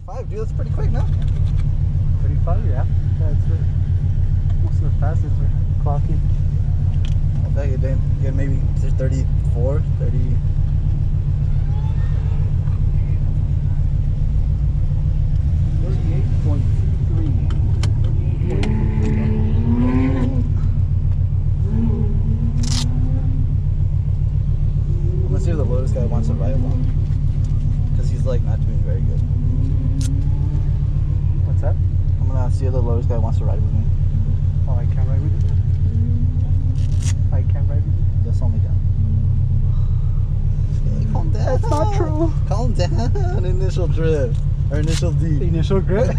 35, dude. That's pretty quick, no? 35, yeah. That's it. Most of the fastest we're clocking. I bet you didn't get maybe 34, 30. I'm gonna see if the Lotus guy wants to ride along. Because he's like not doing very good. What's that? I'm gonna see if the Lotus guy wants to ride with me. Oh, I can't ride with you? I can't ride with you? Just hold me down. Hey, calm down. That's not true. Calm down. Initial drift. Or initial D. Initial grip? Look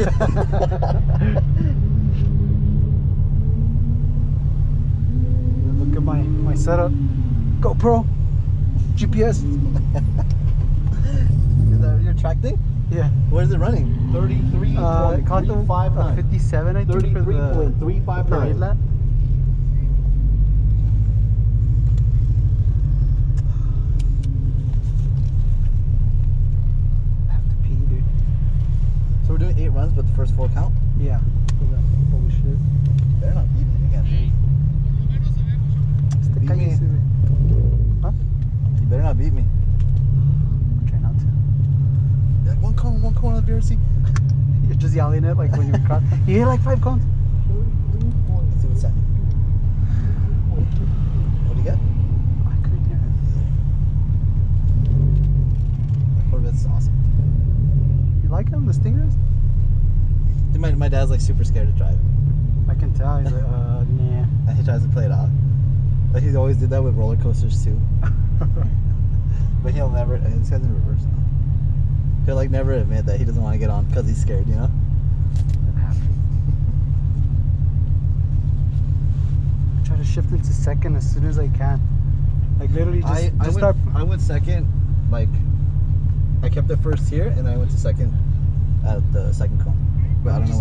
at my setup. GoPro. GPS. Is that your track thing? Yeah. What is it running? 33.359. 57, I think, for the 33.359. lap. I have to pee, dude. So we're doing 8 runs, but the first 4 count? Yeah. Holy shit. You better not beat me again, dude. Beat me. Huh? You better not beat me. Try not to. You're like, one cone on the BRC. You're just yelling it like when you cross. You hit like 5 cones. Let's see what's happening. What do you get? I couldn't hear it. The Corvette's awesome. You like him, the Stingers? Dude, my dad's like super scared to drive. I can tell. He's like, nah. And he tries to play it off. Like he always did that with roller coasters too. But he'll never, this guy's in reverse now. He'll like never admit that he doesn't want to get on because he's scared, you know? That happens. I try to shift into second as soon as I can. Like literally just I went second, like, I kept it first here and I went to second at the second cone. But I don't know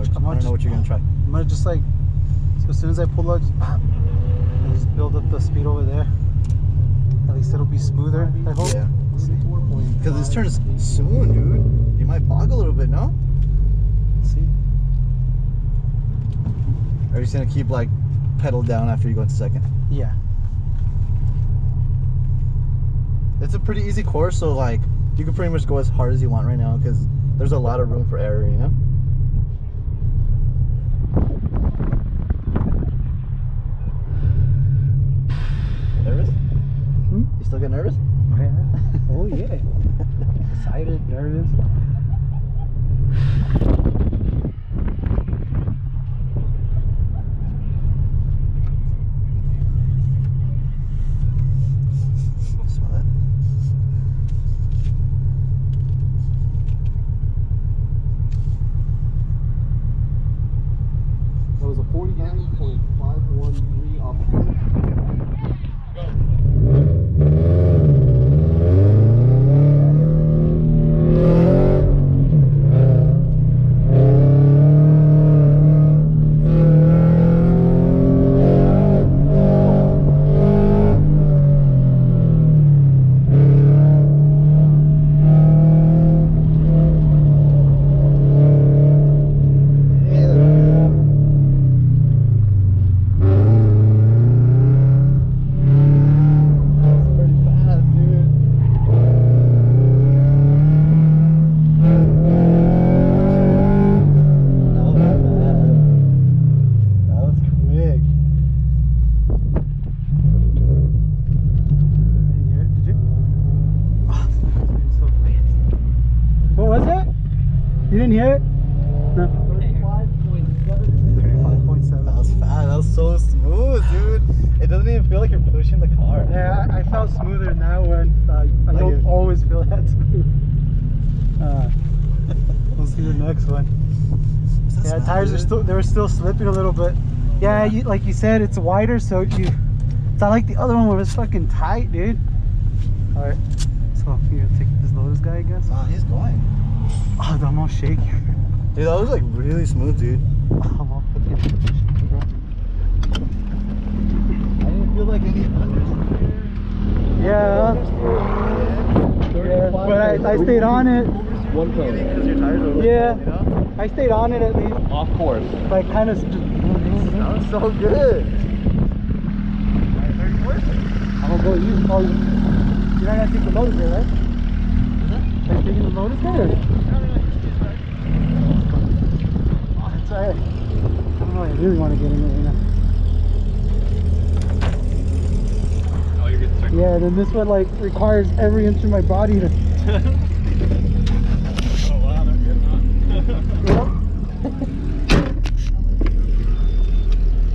what you're going to try. I'm gonna just like, so as soon as I pull out, and just build up the speed over there. At least it'll be smoother, I hope. Yeah. We'll see. Because this turn is soon, dude. You might bog a little bit, no? Let's see. Or are you just going to keep like pedal down after you go into second? Yeah. It's a pretty easy course, so like you can pretty much go as hard as you want right now because there's a lot of room for error, you know? Nervous? Hmm? You still get nervous? Oh yeah. Oh yeah. Excited, nervous. Smell that? That was a 49.513 off. You didn't hear it? No. 35.7. That was fast. That was so smooth, dude. It doesn't even feel like you're pushing the car. Yeah, I felt smoother now when I don't always feel that smooth. We'll see the next one. Yeah, tires are still, they were still slipping a little bit. Yeah, you, like you said, it's wider, so it's not like the other one where it's fucking tight, dude. All right, so you're gonna take this Lotus guy, I guess. Oh, he's going. Oh, I'm almost shaking. Dude, that was like really smooth, dude. Oh, bro. I didn't feel like any Yeah. Yeah, but I stayed on it. one cone. Because your tires are Yeah. cold, you know? I stayed on it at least. Off course. Like kind of just. That was so good. I'm gonna go with you. Oh, you're not gonna take the Lotus there, right? Are you taking the Lotus there? Oh, that's alright. I don't know. I really want to get in there right now. Oh, you're getting second. Yeah, then this one like requires every inch of my body to. Oh wow, they're good, huh?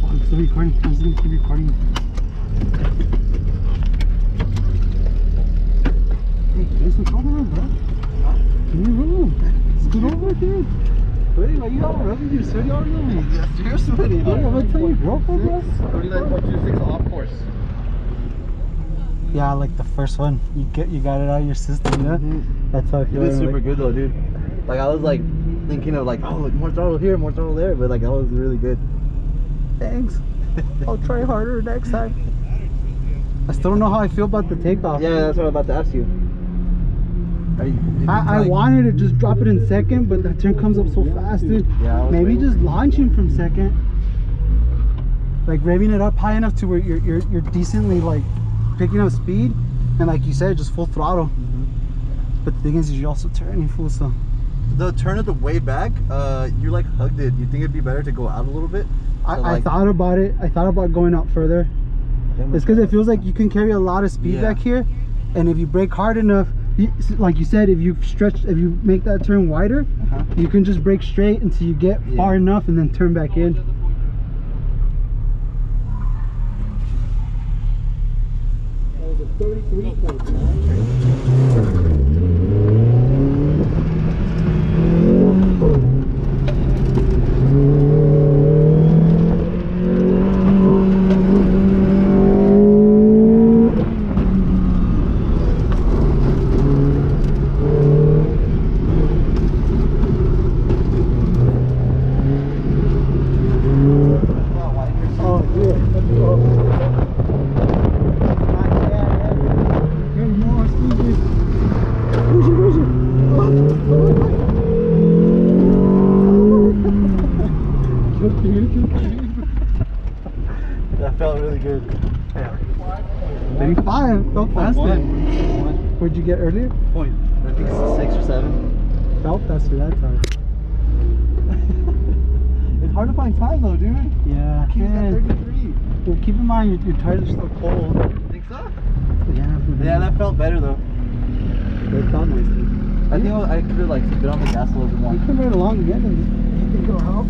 Oh, I'm still recording. I'm just gonna keep recording. Hey, Jason, come on, bro. Give me room. Scoot over, dude. Wait, why you all rubbing your sweaty arms on me? Yes, you're sweaty. Yeah, I'm gonna tell your girlfriend, bro. 39.26 off course. Yeah, like the first one, you got it out of your system, yeah. That's how I You feel. did super like, good though, dude. Like I was like thinking of like, oh, more throttle here, more throttle there, but like that was really good. Thanks. I'll try harder next time. I still don't know how I feel about the takeoff. Yeah, that's what I'm about to ask you. I wanted to just drop it in second, but that turn comes up so fast, dude. Yeah, I was maybe waiting. just launching from second, like revving it up high enough to where you're decently like picking up speed, and like you said, just full throttle. But the thing is you're also turning full, so. The turn of the way back, you like hugged it. You think it'd be better to go out a little bit? I thought about it. I thought about going out further. It's because it feels like you can carry a lot of speed back here, and if you brake hard enough, like you said, if you make that turn wider, you can just brake straight until you get far enough and then turn back in. That was a 33.9. That felt really good. Yeah. 35, felt faster. Where'd you get earlier? Point. I think it's 6 or 7. Felt faster that time. It's hard to find time though, dude. Yeah. Keep at 33. Well, keep in mind your tires are still cold. Think so? Yeah. Yeah, that felt better though. It felt nice, dude. I think I could have like been on the gas a little bit more. You can ride along again and you can go out.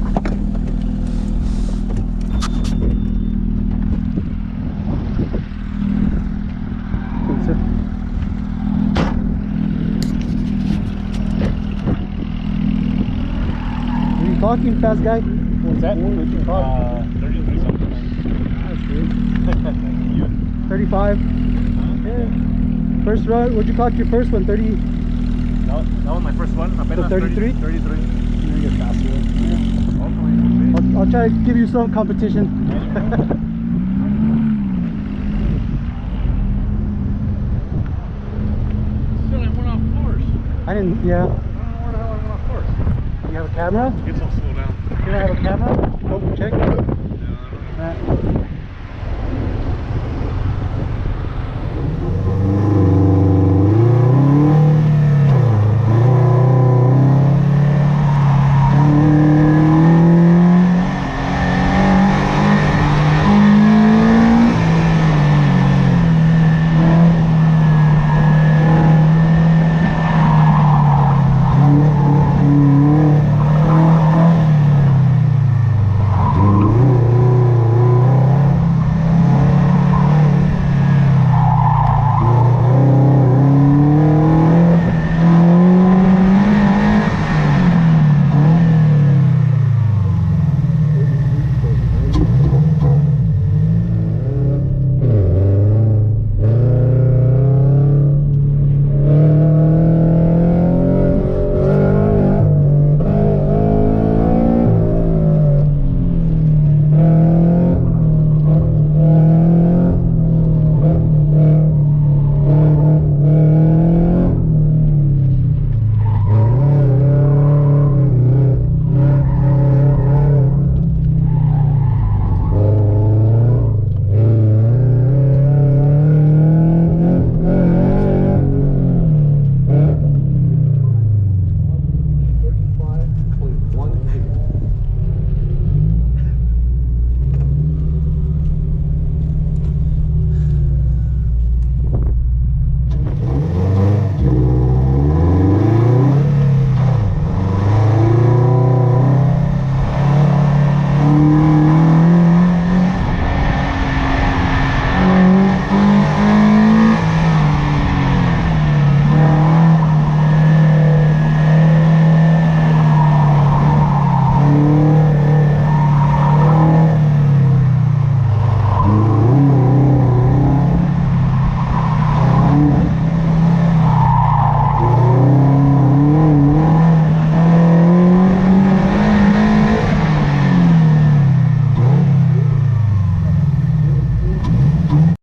Thanks, sir. What are you talking, fast guy? What's that? 33 something. That's good. 35. Yeah. First run, what'd you clock your first one? 30? That was my first one. I bet So 33? 33. You're gonna get faster. Hopefully, we'll see. I'll try to give you some competition. Still, I went off course. I didn't, yeah. I don't know where the hell I went off course. You have a camera? Get some slow down. You don't have a camera? Oh, check. Yeah, I don't know. Alright.